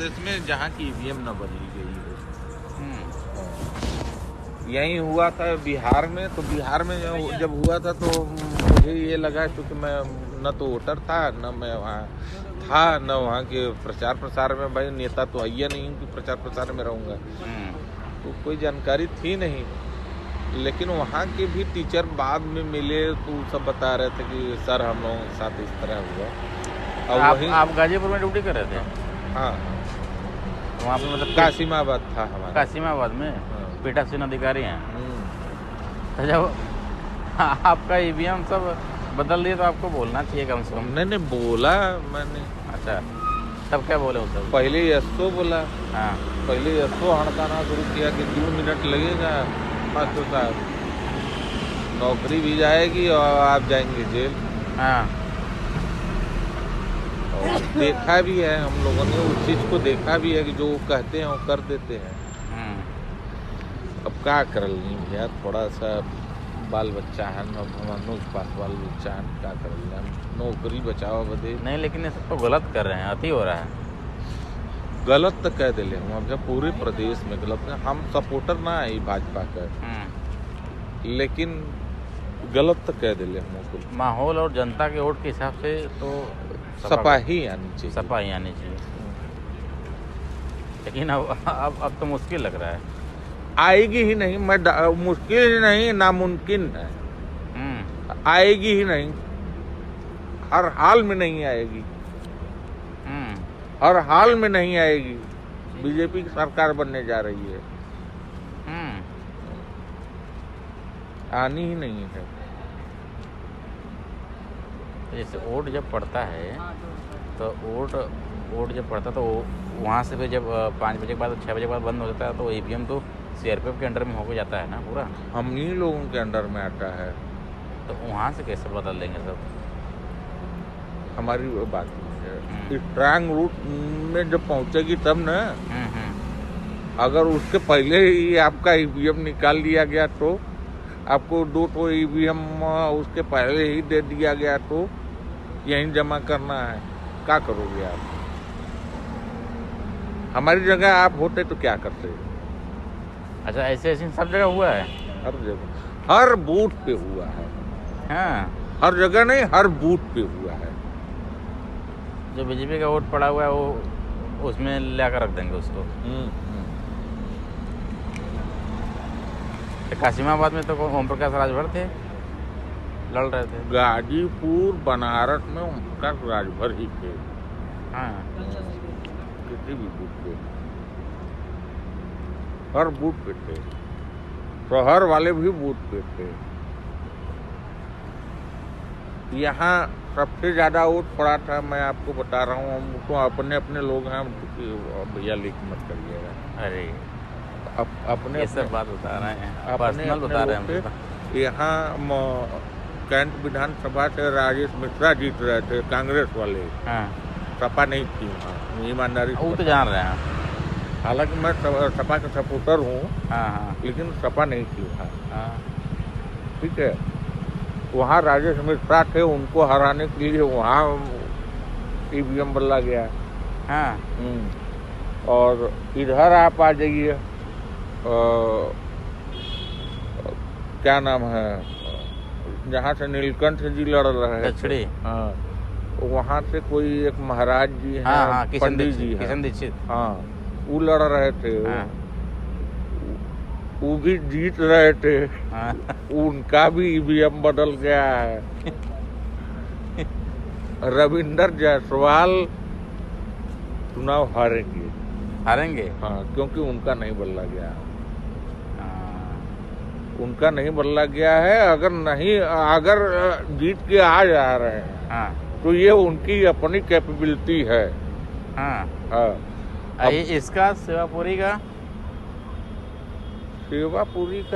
प्रदेश में जहाँ की ईवीएम न बदली गई हो। यही हुआ था बिहार में, तो बिहार में जब हुआ था तो मुझे ये लगा, क्योंकि मैं न तो वोटर था, न मैं वहाँ था, न वहाँ के प्रचार प्रसार में, भाई नेता तो आइया नहीं कि प्रचार प्रसार में रहूँगा, तो कोई जानकारी थी नहीं। लेकिन वहाँ के भी टीचर बाद में मिले तो सब बता रहे थे कि सर हम लोगों के साथ इस तरह हुआ। और आप गाजीपुर में ड्यूटी कर रहे थे? हाँ, वहाँ पे मतलब कासिमाबाद था हमारा। कासिमाबाद में पीठासीन अधिकारी हैं। तो जब आपका ईवीएम सब बदल दिए तो आपको बोलना चाहिए कम से कम। नहीं बोला मैंने। अच्छा, तब क्या बोले उस? पहले यस्सो बोला। हाँ, पहले यस्सो हड़काना शुरू किया कि 2 मिनट लगेगा मास्टर साहब, नौकरी भी जाएगी और आप जाएंगे जेल। हाँ, और देखा भी है हम लोगों ने, उस चीज़ को देखा भी है कि जो कहते हैं वो कर देते हैं। अब क्या कर ली भैया, थोड़ा सा बाल बच्चा है, मनोज पास बाल बच्चा है, क्या कर लिया, नौकरी बचाओ बदे। नहीं, लेकिन ये सब तो गलत कर रहे हैं, अति हो रहा है। गलत तो कह दिले हम, अब पूरे प्रदेश में गलत है। हम सपोर्टर ना है भाजपा का, लेकिन गलत तो कह दिले हम। माहौल और जनता के वोट के हिसाब से तो सपा ही आनी चाहिए, सपा ही आनी चाहिए। लेकिन अब तो मुश्किल लग रहा है। आएगी ही नहीं, मैं मुश्किल ही नहीं, नामुमकिन है। आएगी ही नहीं, हर हाल में नहीं आएगी, हर हाल में नहीं आएगी। बीजेपी की सरकार बनने जा रही है, आनी ही नहीं है। जैसे वोट जब पड़ता है तो वोट जब पड़ता है तो वहाँ से फिर जब 5 बजे के बाद 6 बजे के बाद बंद हो जाता है तो ईवीएम तो सीआरपीएफ के अंडर में होकर जाता है ना पूरा। हम ही लोगों के अंडर में आता है, तो वहाँ से कैसे बदल देंगे सब? हमारी वो बात है, स्ट्रांग रूट में जब पहुँचेगी तब ना। अगर उसके पहले ही आपका ईवीएम निकाल दिया गया तो, आपको 2 ईवीएम उसके पहले ही दे दिया गया तो यहीं जमा करना है, क्या करोगे आप? हमारी जगह आप होते तो क्या करते? अच्छा, ऐसे सब जगह हुआ है? हर जगह, हर बूथ पे हुआ है। हाँ, हर जगह नहीं, हर बूथ पे हुआ है। जो बीजेपी का वोट पड़ा हुआ है वो उसमें लाकर रख देंगे उसको। कासिमाबाद में तो ओम प्रकाश राजभर थे, लड़ रहे थे। गाजीपुर बनारस में ओम प्रकाश राजभर ही थे। हाँ, किसी भी बूथ पे, हर बूथ पे थे, शहर वाले भी बूथ पे थे। यहाँ सबसे ज़्यादा वोट पड़ा था, मैं आपको बता रहा हूँ, हम तो अपने अपने लोग हैं, भैया लीक मत करिएगा। अरे अपने ये सब बात बता रहे हैं, पर्सनल बता रहे हैं। यहाँ कैंट विधानसभा से राजेश मिश्रा जीत रहे थे, कांग्रेस वाले। हाँ, सपा नहीं थी वहाँ, ईमानदारी। वो तो जान रहे हैं। हालांकि मैं सपा का सपोर्टर हूँ। हाँ, लेकिन सपा नहीं थी वहाँ। हाँ, ठीक है, वहाँ राजेश मिश्रा थे, उनको हराने के लिए वहाँ ईवीएम बदला गया। हाँ, और इधर आप आ जाइए, क्या नाम है, जहाँ से नीलकंठ जी लड़ रहे थे। हाँ, वहाँ से कोई एक महाराज जी हैं। हाँ, पंडित जी, किशन दीक्षित। हाँ, वो लड़ रहे थे। हाँ, वो भी जीत रहे थे। हाँ, उनका भी ईवीएम बदल गया है। रविंदर जायसवाल चुनाव हारेंगे। हाँ, क्योंकि उनका नहीं बदला गया। उनका नहीं बदला गया है। अगर जीत के आ जा रहे हैं, हाँ, तो ये उनकी अपनी कैपेबिलिटी है। हाँ। इसका सेवापुरी का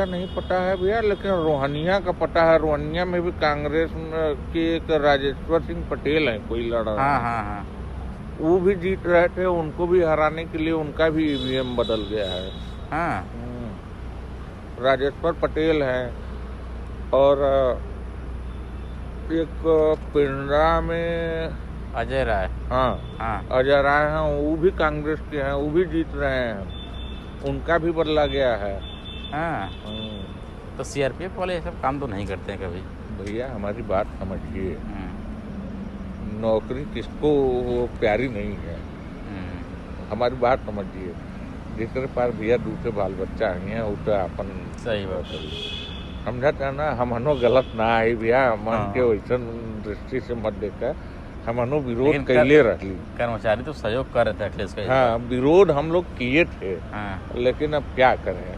नहीं पता है भैया, लेकिन रोहनिया का पता है। रोहनिया में भी कांग्रेस के एक राजेश्वर सिंह पटेल है, कोई लड़ रहा है। हाँ, वो भी जीत रहे थे, उनको भी हराने के लिए उनका भी ईवीएम बदल गया है। हाँ, राजेश्वर पटेल हैं। और एक पिंडरा में अजय राय। हाँ हाँ अजय राय हैं, वो भी कांग्रेस के हैं, वो भी जीत रहे हैं, उनका भी बदला गया है। हाँ, तो सीआरपीएफ वाले ये सब काम तो नहीं करते हैं कभी। भैया हमारी बात समझिए, नौकरी किसको प्यारी नहीं है, हमारी बात समझिए। जिसके पास भैया दूसरे बाल बच्चा हैं वो तो अपन सही बात है। समझा ना, हमनो गलत ना आई भैया, मन हाँ। के वैसन दृष्टि से मत देखा, हमनो विरोध कैले रही। कर्मचारी तो सहयोग कर रहे थे अखिलेश का। हाँ विरोध हम लोग किए थे। हाँ। लेकिन अब क्या करें,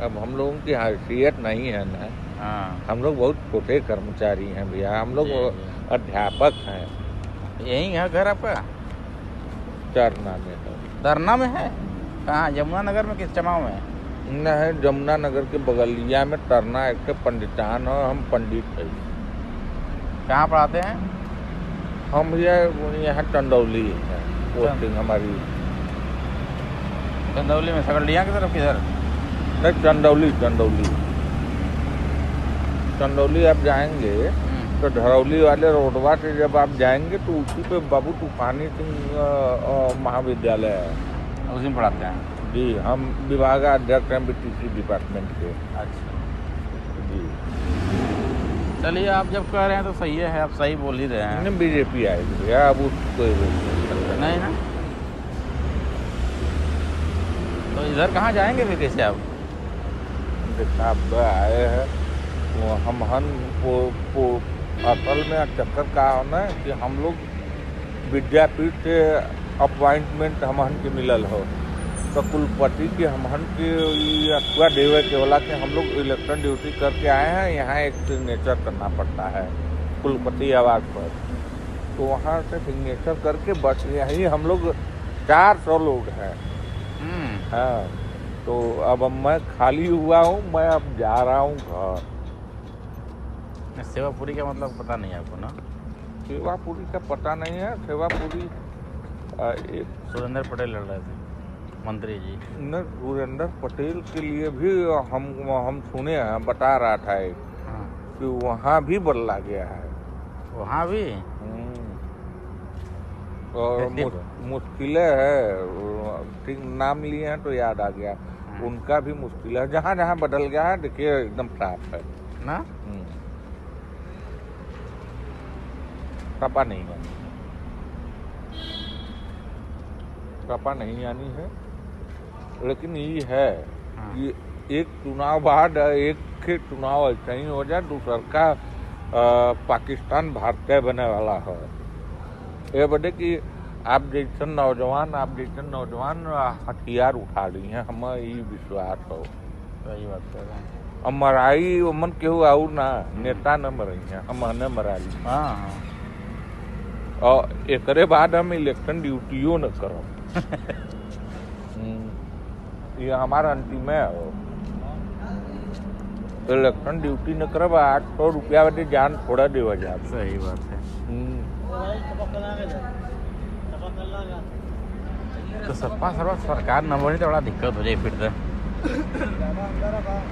अब हम लोगों की हैसियत नहीं है ना। हाँ। हम लोग बहुत छोटे कर्मचारी हैं भैया, हम लोग अध्यापक हैं। यही है घर आपका? चरना में है। धरना में है? कहाँ, यमुना नगर में किस जमाव में? न है जमुना नगर के बगलिया में टरना एक पंडितान है, हम पंडित हैं। कहाँ पढ़ाते हैं? हम यहाँ चंदौली है पोस्टिंग हमारी। चंदौली में सकरलिया की तरफ किधर? नहीं चंदौली चंदौली आप जाएंगे तो धरौली वाले रोडवा से जब आप जाएंगे तो उसी पे बाबू तूफानी सिंह महाविद्यालय है, उसी में पढ़ाते हैं। जी हम विभागाध्यक्ष हैं बीटीसी डिपार्टमेंट के। अच्छा जी चलिए, आप जब कह रहे हैं तो सही है, आप सही बोल ही रहे हैं। नहीं बीजेपी आएगी भैया, अब उसको नहीं ना, तो इधर कहाँ जाएंगे फिर कैसे आप? अब आए हैं वो हम असल में चक्कर का होना है कि हम लोग विद्यापीठ से अपॉइंटमेंट हमहन के मिलल हो, तो कुलपति के हमहन के अथवा देवे के होला कि हम लोग इलेक्शन ड्यूटी करके आए हैं, यहाँ एक सिग्नेचर करना पड़ता है कुलपति आवास पर, तो वहाँ से सिग्नेचर करके बस यही हम लोग 400 लोग हैं। हाँ तो अब मैं खाली हुआ हूँ, मैं अब जा रहा हूँ घर। सेवापुरी का मतलब पता नहीं है आपको ना? सेवापुरी का पता नहीं है। सेवापुरी एक सुरेंद्र पटेल लड़ रहे थे मंत्री जी। न सुरेंद्र पटेल के लिए भी हम सुने हैं, बता रहा था एक कि वहाँ भी बदला गया है। वहाँ भी और मुश्किलें है, ठीक नाम लिए हैं तो याद आ गया, उनका भी मुश्किल है। जहाँ जहाँ बदल गया है देखिए एकदम साफ है ना। सपा नहीं आनी, सपा नहीं आनी है, लेकिन ये है कि एक चुनाव बाद एक चुनाव ऐसा ही हो जाए, दूसर का पाकिस्तान भारतीय बने वाला है। ये बदे कि आप जैसे नौजवान हथियार उठा रही हैं, हमें ये विश्वास हो। सही बात कर रहे हैं। अब मराई मन केहू आऊ ना, नेता न मरई हैं, हम न मराई। हाँ और एकरे बाद हम इलेक्शन ड्यूटियों न करब। ये हमारा अंतिम है। इलेक्शन ड्यूटी न करब, 800 रुपया वाले जान थोड़ा देवा जाए। सही बात है। तो सपा सरकार न बनी तो बड़ा दिक्कत हो जाए फिर तो।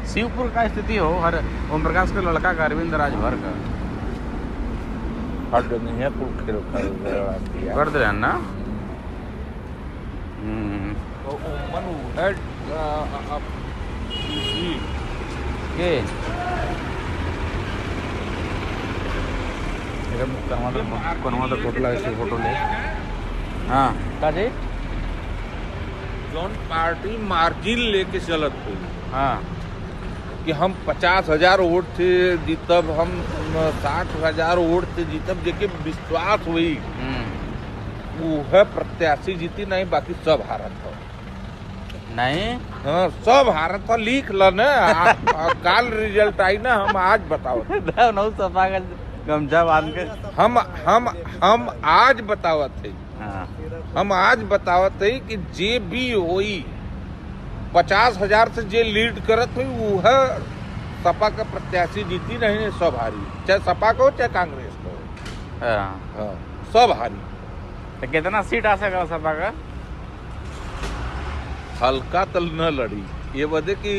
शिवपुर का स्थिति हो, हर ओम प्रकाश के लड़का का अरविंद राजभर का हर जगह है कुल खेल कर दे रहे हैं ना। के कौन तो फोटो लगे, फोटो ले। हाँ का जी, जौन पार्टी मार्जिन लेके चलत हुई, हाँ कि हम 50,000 वोट से जीतब, हम 60,000 वोट से जीतब, जेके विश्वास हुई वो है प्रत्याशी जीती नहीं, बाकी सब हारत हो नहीं। हाँ सब हारत हो, लिख ल न काल रिजल्ट आई ना, हम आज बताओ नौ सपा का गमछा बांध के हम आज बतावत है। हाँ। हम आज बतावत है कि जे भी होई 50,000 से जे लीड करत हुई वो है सपा का प्रत्याशी जीती नहीं, सब हारी, चाहे सपा को चाहे कांग्रेस को। हाँ सब हारी। तो कितना सीट आ सका सपा का? हल्का तल न लड़ी, ये बदे कि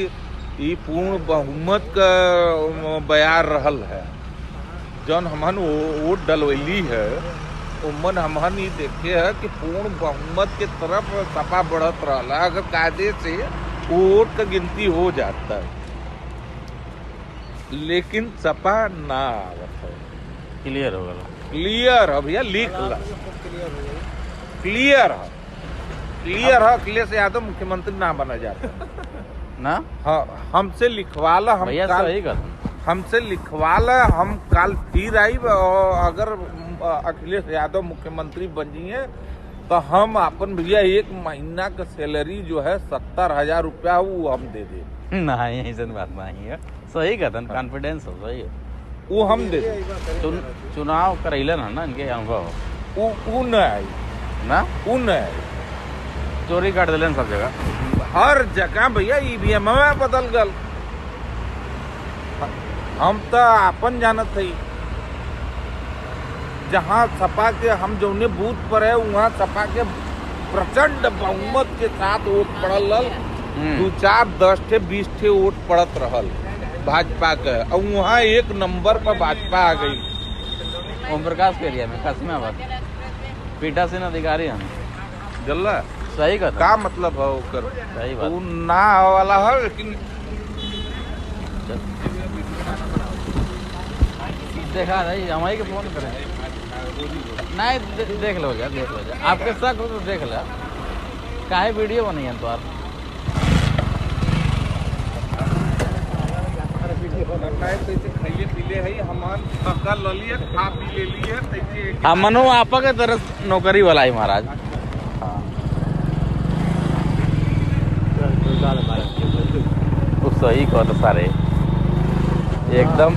ये पूर्ण बहुमत का बयार रहल है। जौन हमन वोट डलवैली है उमन हमहन ही देखे है कि पूर्ण बहुमत के तरफ सपा बढ़त रहा। अगर कायदे से वोट का गिनती हो जाता है, लेकिन सपा ना आवत है। क्लियर हो गया। क्लियर है भैया, लिख ला, क्लियर है, क्लियर है। अखिलेश यादव मुख्यमंत्री ना बना जाता ना। हाँ, हमसे लिखवा ला, हम भैया काल सही कर। हमसे लिखवा ला, हम काल फिर आई। और अगर अखिलेश यादव मुख्यमंत्री बन जाइए तो हम अपन भैया 1 महीना का सैलरी जो है 70,000 रुपया वो हम दे दे। नहीं ऐसा बात नहीं है, सही कहते कॉन्फिडेंस हो, सही है। वो हम दे दे। चुनाव करैलन है ना, इनके अनुभव वो न आई ना, वो न आई। चोरी काट दिलन सब जगह, हर जगह भैया ईवीएम में बदल गल। हम तो अपन जानत हई, जहाँ सपा के हम जौने बूथ पर है वहाँ सपा के प्रचंड बहुमत के साथ वोट पड़ल। 2, 4, 10 ठे 20 ठे वोट पड़त रहल भाजपा के, और वहाँ 1 नंबर पर भाजपा आ गई। ओम प्रकाश के एरिया में कासिमाबाद पीठासीन अधिकारी हम जल्ला सही कहता का मतलब है ओकर, सही बात। वो ना वाला है। लेकिन देखा नहीं, हम ही के फोन करें नहीं, देख लो जा, देख लो जा, आपके शक हो तो देख लो। काहे वीडियो बनी है तो आप खाइए पीले है हमान पक्का ले लिए, खा पी ले लिए। हमनो आपा के तरफ नौकरी वाला है महाराज। हाँ सही कहता सारे एकदम।